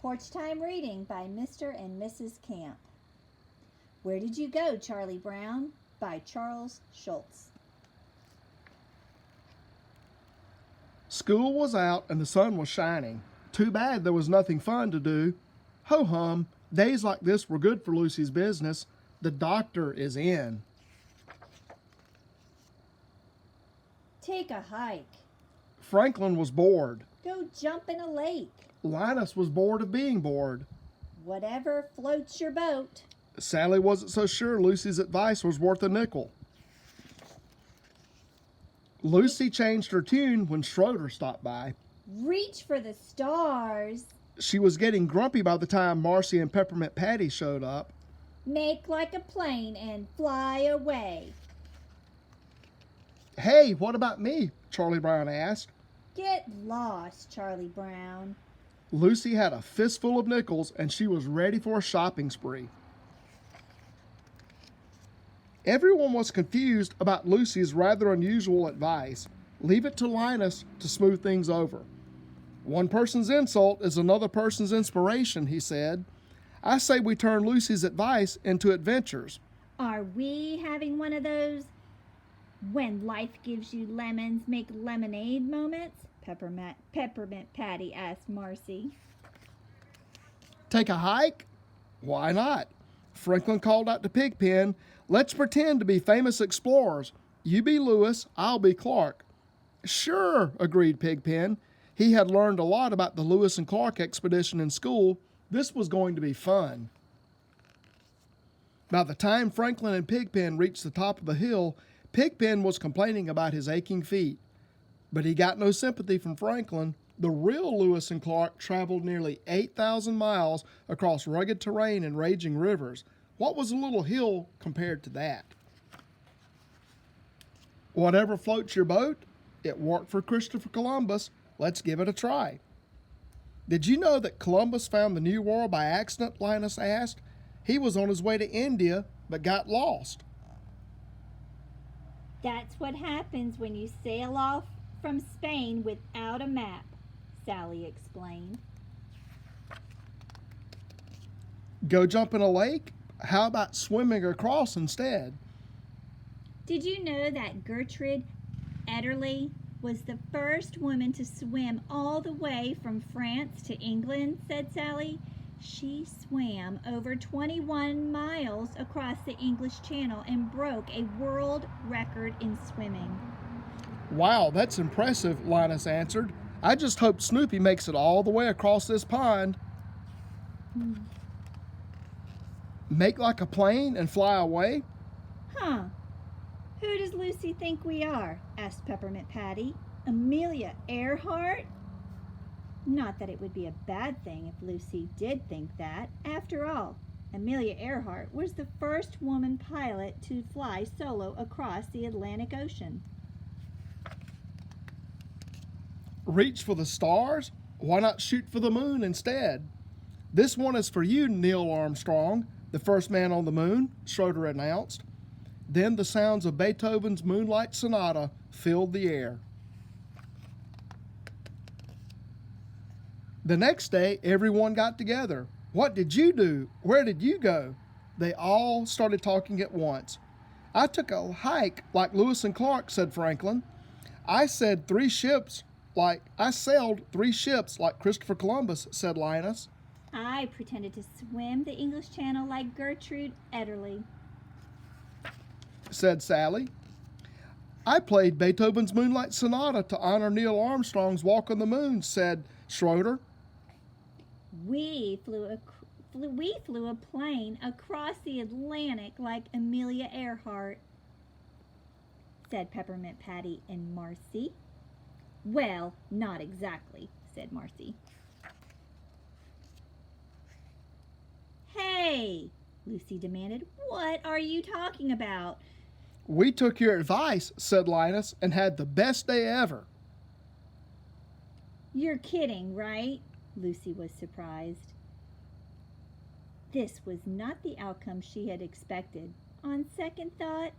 Porch Time Reading by Mr. and Mrs. Camp. Where Did You Go, Charlie Brown? By Schulz. School was out and the sun was shining. Too bad there was nothing fun to do. Ho-hum, days like this were good for Lucy's business. The doctor is in. Take a hike. Franklin was bored. Go jump in a lake. Linus was bored of being bored. Whatever floats your boat. Sally wasn't so sure Lucy's advice was worth a nickel. Lucy changed her tune when Schroeder stopped by. Reach for the stars. She was getting grumpy by the time Marcy and Peppermint Patty showed up. Make like a plane and fly away. Hey, what about me? Charlie Brown asked. Get lost, Charlie Brown. Lucy had a fistful of nickels and she was ready for a shopping spree. Everyone was confused about Lucy's rather unusual advice. Leave it to Linus to smooth things over. One person's insult is another person's inspiration, he said. I say we turn Lucy's advice into adventures. Are we having one of those when life gives you lemons make lemonade moments? Peppermint Patty asked Marcy. Take a hike? Why not? Franklin called out to Pigpen, let's pretend to be famous explorers. You be Lewis, I'll be Clark. Sure, agreed Pigpen. He had learned a lot about the Lewis and Clark expedition in school. This was going to be fun. By the time Franklin and Pigpen reached the top of the hill, Pigpen was complaining about his aching feet. But he got no sympathy from Franklin. The real Lewis and Clark traveled nearly 8,000 miles across rugged terrain and raging rivers. What was a little hill compared to that? Whatever floats your boat, it worked for Christopher Columbus. Let's give it a try. Did you know that Columbus found the New World by accident? Linus asked. He was on his way to India, but got lost. That's what happens when you sail off from Spain without a map, Sally explained. Go jump in a lake? How about swimming across instead? Did you know that Gertrude Ederle was the first woman to swim all the way from France to England, said Sally. She swam over 21 miles across the English Channel and broke a world record in swimming. Wow, that's impressive, Linus answered. I just hope Snoopy makes it all the way across this pond. Make like a plane and fly away? Huh. Who does Lucy think we are? Asked Peppermint Patty. Amelia Earhart? Not that it would be a bad thing if Lucy did think that. After all, Amelia Earhart was the first woman pilot to fly solo across the Atlantic Ocean. Reach for the stars? Why not shoot for the moon instead? This one is for you, Neil Armstrong, the first man on the moon, Schroeder announced. Then the sounds of Beethoven's Moonlight Sonata filled the air. The next day, everyone got together. What did you do? Where did you go? They all started talking at once. I took a hike like Lewis and Clark, said Franklin. I sailed 3 ships like Christopher Columbus, said Linus. I pretended to swim the English Channel like Gertrude Ederle, said Sally. I played Beethoven's Moonlight Sonata to honor Neil Armstrong's walk on the moon, said Schroeder. We flew a plane across the Atlantic like Amelia Earhart, said Peppermint Patty and Marcy. Well, not exactly, said Marcy. Hey, Lucy demanded, what are you talking about? We took your advice, said Linus, and had the best day ever. You're kidding, right? Lucy was surprised. This was not the outcome she had expected. On second thought,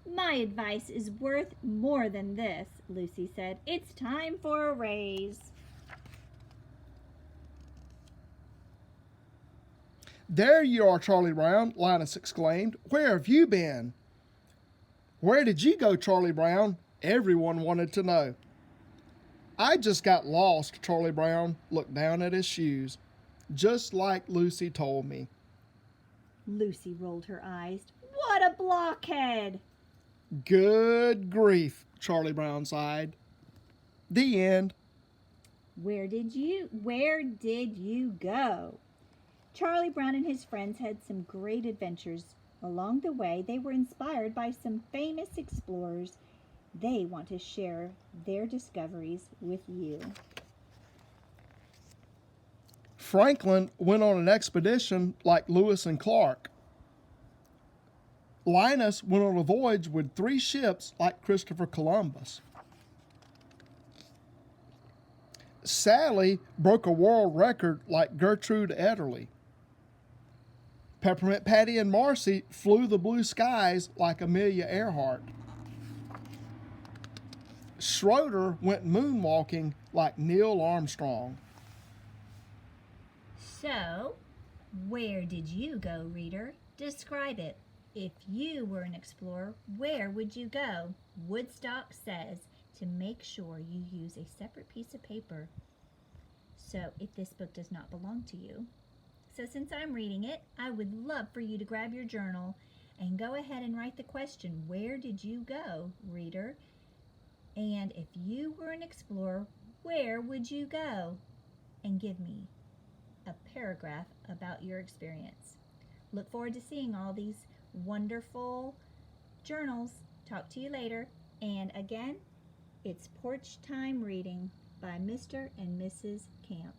my advice is worth more than this, Lucy said. It's time for a raise. There you are, Charlie Brown, Linus exclaimed. Where have you been? Where did you go, Charlie Brown? Everyone wanted to know. I just got lost, Charlie Brown looked down at his shoes, just like Lucy told me. Lucy rolled her eyes. What a blockhead! Good grief, Charlie Brown sighed. The end. Where did you go? Charlie Brown and his friends had some great adventures. Along the way, they were inspired by some famous explorers. They want to share their discoveries with you. Franklin went on an expedition like Lewis and Clark. Linus went on a voyage with 3 ships like Christopher Columbus. Sally broke a world record like Gertrude Ederle. Peppermint Patty and Marcy flew the blue skies like Amelia Earhart. Schroeder went moonwalking like Neil Armstrong. So, where did you go, reader? Describe it. If you were an explorer, where would you go? Woodstock says to make sure you use a separate piece of paper. So, if this book does not belong to you, so since I'm reading it, I would love for you to grab your journal and go ahead and write the question, where did you go, reader? And if you were an explorer, where would you go? And give me a paragraph about your experience. Look forward to seeing all these wonderful journals. Talk to you later. And again, it's Porch Time Reading by Mr. and Mrs. Camp.